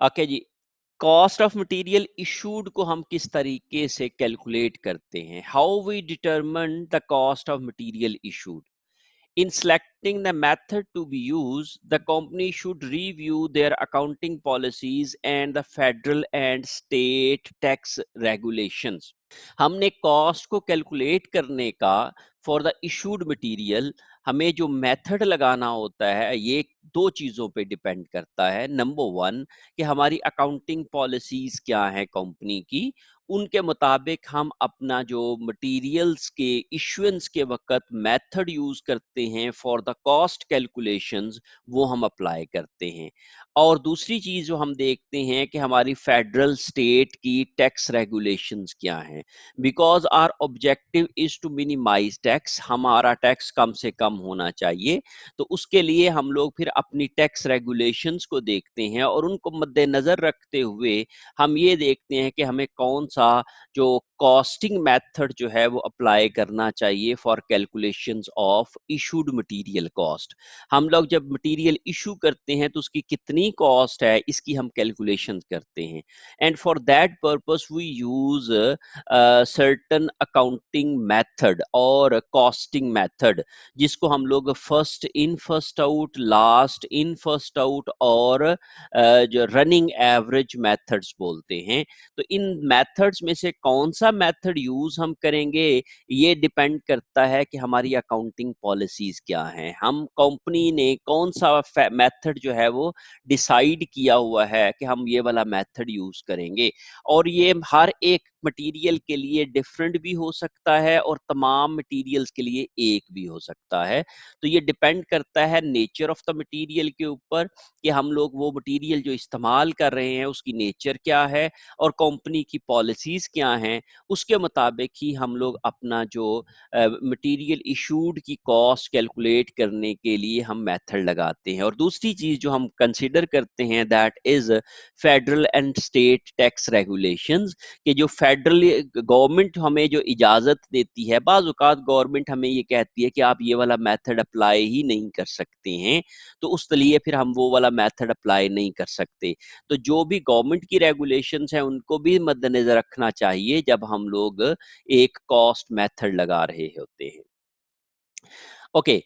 Okay जी। Cost of material issued को हम किस तरीके से कैलकुलेट करते हैं? How we determine the cost of material issued? In selecting the method to be used, the company should review their accounting policies and the federal and state tax regulations. हमने cost को calculate करने का for the issued material हमें जो method लगाना होता है ये दो चीज़ों पे डिपेंड करता है। नंबर वन कि हमारी अकाउंटिंग पॉलिसीज क्या हैं कंपनी की, उनके मुताबिक हम अपना जो मटेरियल्स के इश्यूएंस के वक्त मेथड यूज करते हैं फॉर द कॉस्ट कैलकुलेशंस, वो हम अप्लाई करते हैं। और दूसरी चीज जो हम देखते हैं कि हमारी फेडरल स्टेट की टैक्स रेगुलेशंस क्या हैं, because our objective is to minimise tax, हमारा टैक्स कम से कम होना चाहिए। तो उसके लिए हम लोग फिर अपनी टैक्स रेगुलेशंस को देखते हैं और उनको मद्देनजर रखते हुए हम ये देखते हैं कि हमें कौन सा जो कॉस्टिंग मेथड जो है वो अप्लाई करना चाहिए for calculations of issued material cost. हम लोग जब मटेरियल इशू करते हैं तो उसकी कितनी कॉस्ट है इसकी हम कैलकुलेशन करते हैं। And for that purpose we use certain accounting method और कॉस्टिंग मेथड, जिसको हम लोग first in first out, last in first out और जो रनिंग एवरेज मेथड्स बोलते हैं। तो इन मेथड्स में से कौन सा मेथड यूज हम करेंगे ये डिपेंड करता है कि हमारी अकाउंटिंग पॉलिसीज क्या हैं, हम कंपनी ने कौन सा मेथड जो है वो डिसाइड किया हुआ है कि हम ये वाला मेथड यूज करेंगे। और ये हर एक मटेरियल के लिए डिफरेंट भी हो सकता है और तमाम मटेरियल्स के लिए एक भी हो सकता है। तो ये डिपेंड करता है नेचर ऑफ द मटेरियल के ऊपर कि हम लोग वो मटेरियल जो इस्तेमाल कर रहे हैं उसकी नेचर क्या है और कंपनी की पॉलिसीज क्या हैं, उसके मुताबिक ही हम लोग अपना जो मटेरियल इशूड की कॉस्ट कैलकुलेट करने के लिए हम मेथड लगाते हैं। और दूसरी चीज जो हम कंसिडर करते हैं that is federal and state tax regulations, कि जो फेडरल गवर्नमेंट हमें जो इजाजत देती है, बाज़ औक़ात गवर्नमेंट हमें ये कहती है कि आप ये वाला मेथड अप्लाई ही नहीं कर सकते हैं, तो उस लिए फिर हम वो वाला मेथड अप्लाई नहीं कर सकते। तो जो भी गवर्नमेंट की रेगुलेशंस हैं उनको भी मद्देनजर रखना चाहिए जब हम लोग एक कॉस्ट मेथड लगा रहे होते हैं। Okay,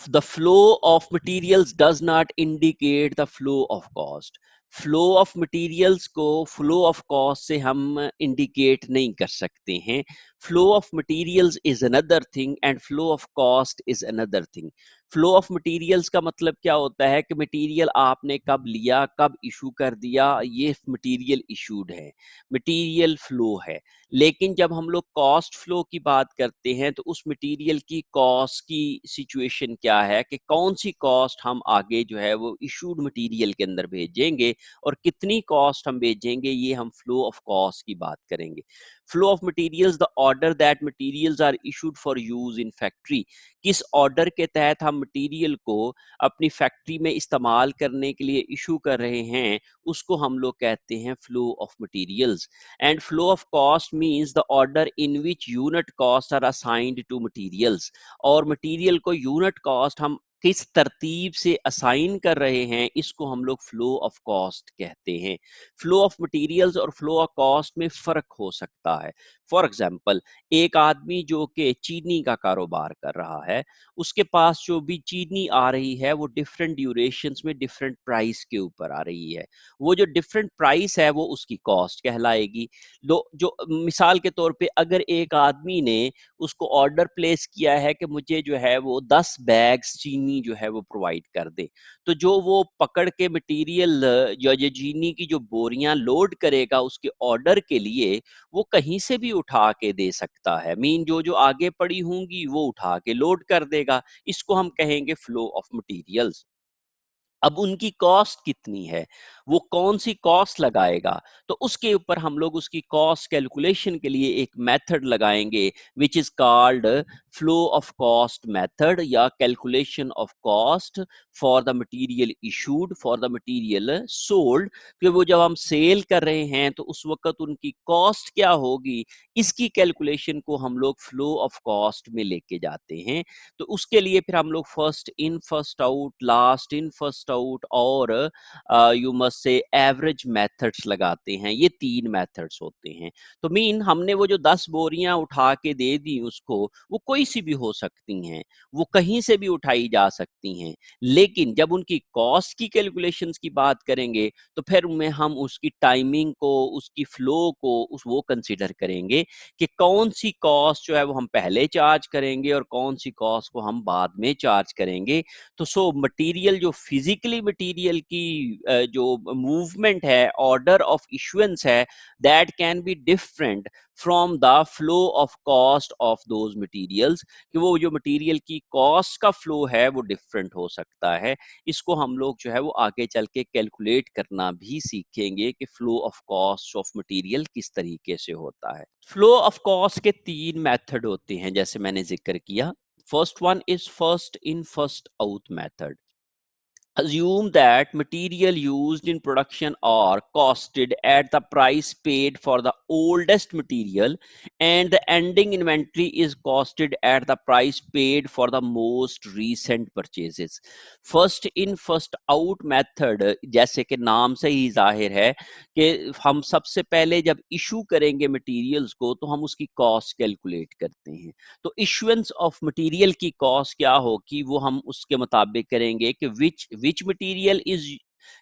the flow of materials does not indicate the flow of cost. Flow of materials को फ्लो ऑफ कॉस्ट से हम इंडिकेट नहीं कर सकते हैं। Flow of materials is another thing and flow of cost is another thing. Flow of materials का मतलब क्या होता है कि मटेरियल आपने कब लिया, कब इशू कर दिया, ये मटेरियल इशूड है, मटेरियल फ्लो है। लेकिन जब हम लोग कॉस्ट फ्लो की बात करते हैं तो उस मटेरियल की कॉस्ट की सिचुएशन क्या है कि कौन सी कॉस्ट हम आगे जो है वो इशूड मटेरियल के अंदर भेजेंगे और कितनी कॉस्ट हम भेजेंगे, ये हम फ्लो ऑफ कॉस्ट की बात करेंगे। Flow of materials the order that materials are issued for use in factory, किस ऑर्डर के तहत हम मटेरियल को अपनी फैक्ट्री में इस्तेमाल करने के लिए इशू कर रहे हैं, उसको हम लोग कहते हैं flow of materials. And flow of cost means the order in which unit costs are assigned to materials। और मटेरियल को यूनिट कॉस्ट हम किस तरतीब से असाइन कर रहे हैं इसको हम लोग फ्लो ऑफ कॉस्ट कहते हैं। फ्लो ऑफ मटेरियल्स और फ्लो ऑफ कॉस्ट में फर्क हो सकता है। फॉर एग्जांपल, एक आदमी जो कि चीनी का कारोबार कर रहा है, उसके पास जो भी चीनी आ रही है वो डिफरेंट ड्यूरेशंस में डिफरेंट प्राइस के ऊपर आ रही है। वो जो डिफरेंट प्राइस है वो उसकी कॉस्ट कहलाएगी। जो मिसाल के तौर पे अगर एक आदमी ने उसको ऑर्डर प्लेस किया है कि मुझे जो है वो 10 बैग्स चीनी जो है वो प्रोवाइड कर दे, तो जो वो पकड़ के मटेरियल या ये चीनी की जो बोरियां लोड करेगा उसके ऑर्डर के लिए, वो कहीं से भी उठा के दे सकता है। मीन जो जो आगे पड़ी होंगी वो उठा के लोड कर देगा। इसको हम कहेंगे फ्लो ऑफ मटेरियल्स। अब उनकी कॉस्ट कितनी है, वो कौन सी कॉस्ट लगाएगा, तो उसके ऊपर हम लोग उसकी कॉस्ट कैलकुलेशन के लिए एक मेथड लगाएंगे which is called flow of cost method या calculation of cost for the material issued for the material sold. कि वो जब हम सेल कर रहे हैं तो उस वक्त उनकी कॉस्ट क्या होगी, इसकी कैलकुलेशन को हम लोग फ्लो ऑफ कॉस्ट में लेके जाते हैं। तो उसके लिए फिर हम लोग first in first out, last in first out और you must say average methods लगाते हैं। ये 3 मेथड्स होते हैं। तो मीन हमने वो जो 10 बोरियां उठा के दे दी उसको, वो कोई सी भी हो सकती हैं, वो कहीं से भी उठाई जा सकती हैं। लेकिन जब उनकी कॉस्ट की कैलकुलेशंस की बात करेंगे तो फिर में हम उसकी टाइमिंग को, उसकी फ्लो को वो कंसीडर करेंगे कि कौन सी कॉस्ट जो है वो हम पहले चार्ज करेंगे और कौन सी कॉस्ट को हम बाद में चार्ज करेंगे। तो सो मटेरियल जो फिजिकली मटेरियल की जो मूवमेंट है, ऑर्डर ऑफ इशुएंस है, that can be different from the flow of cost of those materials. कि वो जो मटेरियल की कॉस्ट का फ्लो है वो डिफरेंट हो सकता है। इसको हम लोग जो है वो आगे चल के कैलकुलेट करना भी सीखेंगे कि flow of cost of material किस तरीके से होता है। फ्लो ऑफ कॉस्ट के 3 मेथड होते हैं जैसे मैंने जिक्र किया। First one is first in first out method. Assume that material used in production are costed at the price paid for the oldest material and the ending inventory is costed at the price paid for the most recent purchases. First in first out method जैसे कि नाम से ही जाहिर है कि हम सबसे पहले जब इशू करेंगे मटेरियल्स को तो हम उसकी कॉस्ट कैलकुलेट करते हैं। तो इशुएंस ऑफ मटेरियल की कॉस्ट क्या होगी वो हम उसके मुताबिक करेंगे कि which material is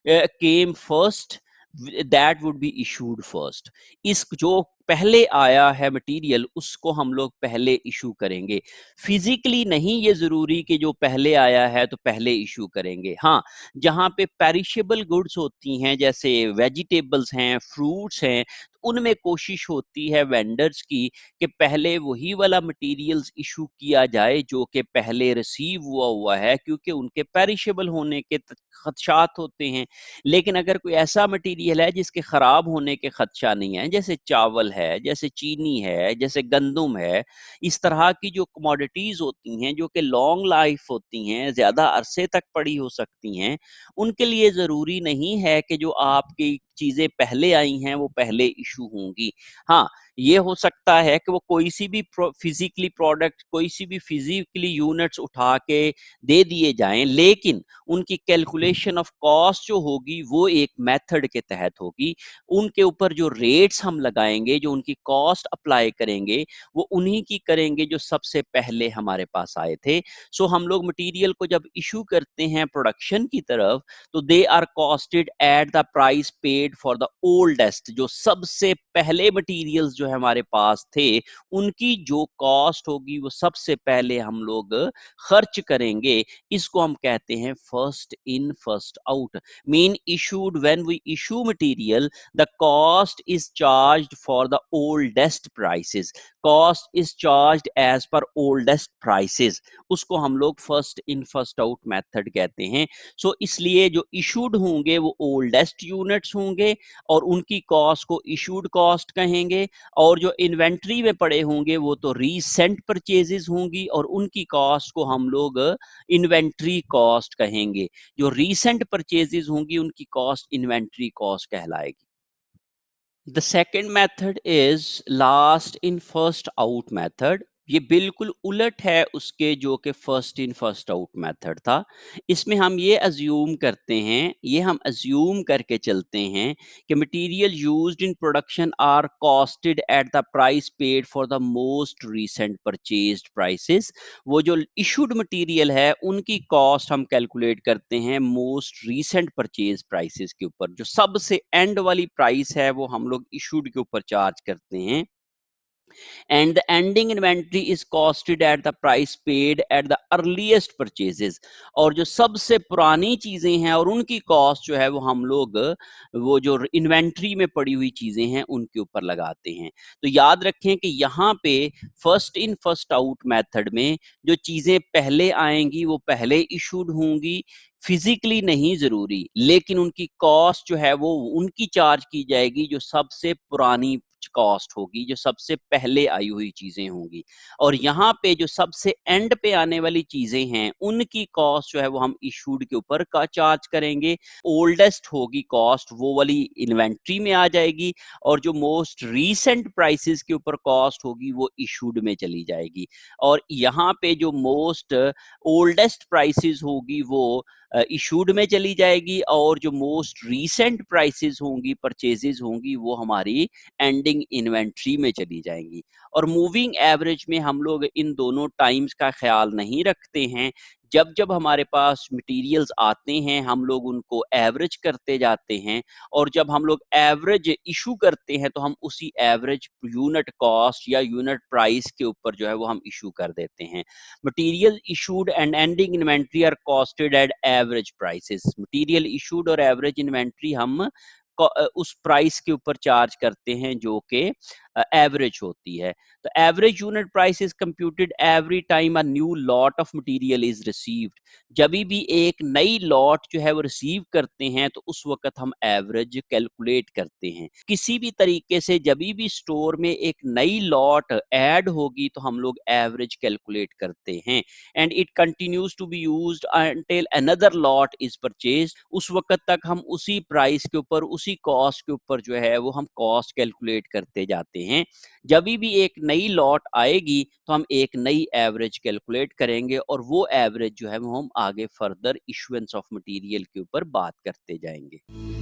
came first, that would be issued first. इस जो पहले आया है मटेरियल उसको हम लोग पहले इशू करेंगे। फिजिकली नहीं ये जरूरी कि जो पहले आया है तो पहले इशू करेंगे। हाँ, जहाँ पे पेरिशेबल गुड्स होती हैं जैसे वेजिटेबल्स हैं, फ्रूट्स हैं, उनमें कोशिश होती है वेंडर्स की कि पहले वही वाला मटेरियल्स इशू किया जाए जो कि पहले रिसीव हुआ है, क्योंकि उनके पेरिशेबल होने के खदशात होते हैं। लेकिन अगर कोई ऐसा मटेरियल है जिसके खराब होने के खदशा नहीं है, जैसे चावल है, जैसे चीनी है, जैसे गंदुम है, इस तरह की जो कमोडिटीज होती हैं जो कि लॉन्ग लाइफ होती हैं, ज्यादा अरसे तक पड़ी हो सकती हैं, उनके लिए जरूरी नहीं है कि जो आपकी चीजें पहले आई हैं वो पहले इशू होंगी। हाँ, ये हो सकता है कि वो कोई सी भी फिजिकली प्रोडक्ट, कोई सी भी फिजिकली यूनिट्स उठा के दे दिए जाएं, लेकिन उनकी कैलकुलेशन ऑफ कॉस्ट जो होगी वो एक मेथड के तहत होगी। उनके ऊपर जो रेट्स हम लगाएंगे, जो उनकी कॉस्ट अप्लाई करेंगे, वो उन्हीं की करेंगे जो सबसे पहले हमारे पास आए थे। सो हम लोग मटेरियल को जब इशू करते हैं प्रोडक्शन की तरफ तो they are costed at the price paid for the oldest. जो सबसे पहले मटेरियल्स जो है हमारे पास थे उनकी जो कॉस्ट होगी वो सबसे पहले हम लोग खर्च करेंगे। इसको हम कहते हैं first in first out. Mean issued when we issue material the cost is charged for the oldest prices. Cost is charged as per oldest prices. उसको हम लोग first in first out method कहते हैं। सो इसलिए जो इशूड होंगे वो oldest units होंगे और उनकी कॉस्ट को इशूड कॉस्ट कहेंगे, और जो इन्वेंट्री में पड़े होंगे वो तो रीसेंट परचेजेस होंगी और उनकी कॉस्ट को हम लोग इन्वेंट्री कॉस्ट कहेंगे। जो रीसेंट परचेजेस होंगी उनकी कॉस्ट इन्वेंट्री कॉस्ट कहलाएगी। The second method is last in first out method. ये बिल्कुल उलट है उसके जो कि first in first out method था। इसमें हम ये अज्यूम करते हैं, ये हम अज्यूम करके चलते हैं कि material used in production are costed at the price paid for the most recent purchased prices. वो जो इशूड मटेरियल है उनकी कॉस्ट हम कैलकुलेट करते हैं मोस्ट रीसेंट परचेज प्राइसेस के ऊपर। जो सबसे एंड वाली प्राइस है वो हम लोग इशूड के ऊपर चार्ज करते हैं। and the ending inventory is costed at the price paid at the earliest purchases। और जो सबसे पुरानी चीजें हैं और उनकी कॉस्ट जो है वो हम लोग वो जो इन्वेंट्री में पड़ी हुई चीजें हैं उनके ऊपर लगाते हैं। तो याद रखें कि यहाँ पे first in first out method में जो चीजें पहले आएंगी वो पहले इशूड होंगी, फिजिकली नहीं जरूरी, लेकिन उनकी कॉस्ट जो है वो उनकी चार्ज की जाएगी जो सबसे पुरानी कॉस्ट होगी, जो सबसे पहले आई हुई चीज़ें होंगी। और यहाँ पे जो सबसे एंड पे आने वाली चीज़ें हैं, उनकी कॉस्ट जो है वो हम इश्यूड के ऊपर का चार्ज करेंगे। ओल्डेस्ट होगी कॉस्ट, वो वाली इन्वेंट्री में आ जाएगी, और जो मोस्ट रीसेंट प्राइसेस के ऊपर कॉस्ट होगी वो इशूड में चली जाएगी। और यहाँ पे जो मोस्ट ओल्डेस्ट प्राइसेस होगी वो इशूड में चली जाएगी, और जो मोस्ट रीसेंट प्राइसेस होंगी, परचेजेस होंगी, वो हमारी एंडिंग इन्वेंट्री में चली जाएंगी। और मूविंग एवरेज में हम लोग इन दोनों टाइम्स का ख्याल नहीं रखते हैं। जब जब हमारे पास मटेरियल्स आते हैं, हम लोग उनको एवरेज करते जाते हैं, और जब हम लोग एवरेज इशू करते हैं तो हम उसी एवरेज यूनिट कॉस्ट या यूनिट प्राइस के ऊपर जो है वो हम इशू कर देते हैं। Material issued and ending inventory are costed at average prices. Material issued और एवरेज इन्वेंट्री हम उस प्राइस के ऊपर चार्ज करते हैं जो कि एवरेज होती है। तो average unit price is computed every time a new lot of material is received. जब भी एक नई लॉट जो है वो रिसीव करते हैं तो उस वक्त हम एवरेज कैलकुलेट करते हैं। किसी भी तरीके से जब भी स्टोर में एक नई लॉट ऐड होगी तो हम लोग एवरेज कैलकुलेट करते हैं, and it continues to be used until another lot is purchase. उस वक्त तक हम उसी प्राइस के ऊपर, उसी कॉस्ट के ऊपर जो है वो हम कॉस्ट कैलकुलेट करते जाते हैं। जब भी एक नई लॉट आएगी तो हम एक नई एवरेज कैलकुलेट करेंगे, और वो एवरेज जो है वो हम आगे फर्दर इशुएंस ऑफ मटेरियल के ऊपर बात करते जाएंगे।